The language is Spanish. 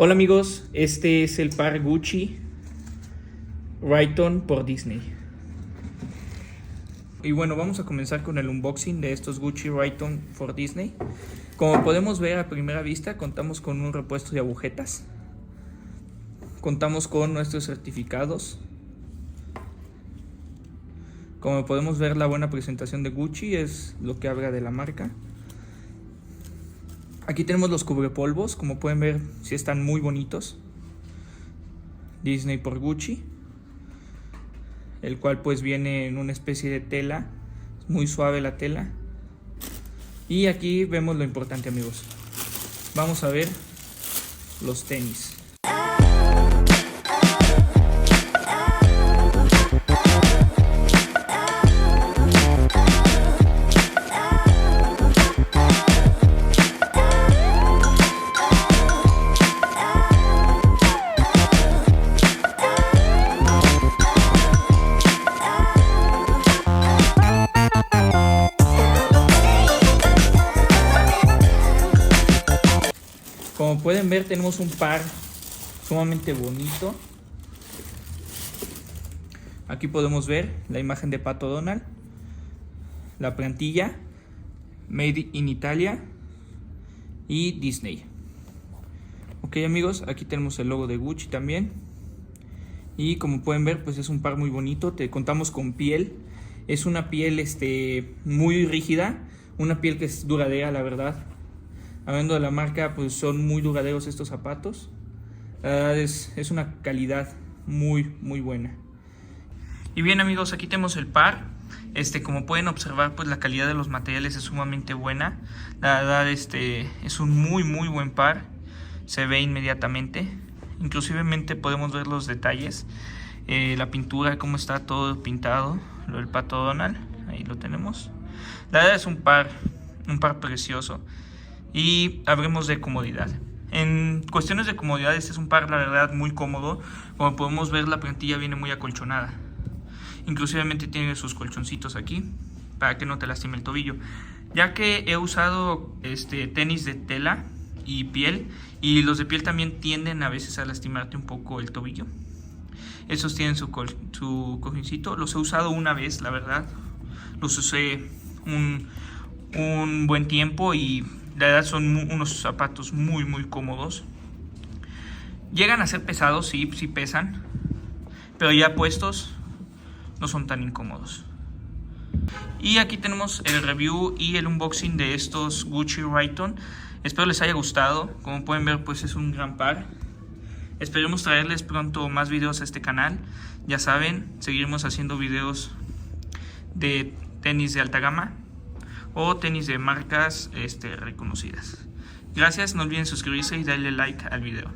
Hola amigos, este es el par Gucci Rayton por Disney. Y bueno, vamos a comenzar con el unboxing de estos Gucci Rayton for Disney. Como podemos ver a primera vista, contamos con un repuesto de agujetas. Contamos con nuestros certificados. Como podemos ver, la buena presentación de Gucci es lo que habla de la marca. Aquí tenemos los cubrepolvos, como pueden ver, sí están muy bonitos. Disney por Gucci, el cual pues viene en una especie de tela, muy suave la tela. Y aquí vemos lo importante, amigos. Vamos a ver los tenis. Como pueden ver, tenemos un par sumamente bonito. Aquí podemos ver la imagen de Pato Donald, la plantilla Made in Italia y Disney. Ok amigos, aquí tenemos el logo de Gucci también. Y como pueden ver, pues es un par muy bonito. Contamos con piel. Es una piel muy rígida, una piel que es duradera, la verdad. Hablando de la marca, pues son muy duraderos estos zapatos. La verdad es una calidad muy buena. Y bien amigos, aquí tenemos el par. Como pueden observar, pues la calidad de los materiales es sumamente buena. La verdad, es un muy buen par. Se ve inmediatamente. Inclusivemente podemos ver los detalles. La pintura, cómo está todo pintado. Lo del Pato Donald, ahí lo tenemos. La verdad es un par precioso. Y hablemos de comodidad. En cuestiones de comodidad, este es un par, la verdad, muy cómodo. Como podemos ver, la plantilla viene muy acolchonada. Inclusivemente tiene sus colchoncitos aquí para que no te lastime el tobillo. Ya que he usado tenis de tela y piel, y los de piel también tienden a veces a lastimarte un poco el tobillo. Esos tienen su cojincito. Los he usado una vez, la verdad. Los usé un buen tiempo y la verdad son unos zapatos muy cómodos. Llegan a ser pesados, sí pesan, pero ya puestos no son tan incómodos. Y aquí tenemos el review y el unboxing de estos Gucci Rayton. Espero les haya gustado. Como pueden ver, pues es un gran par. Esperemos traerles pronto más videos a este canal. Ya saben, seguiremos haciendo videos de tenis de alta gama o tenis de marcas reconocidas. Gracias, no olviden suscribirse y darle like al video.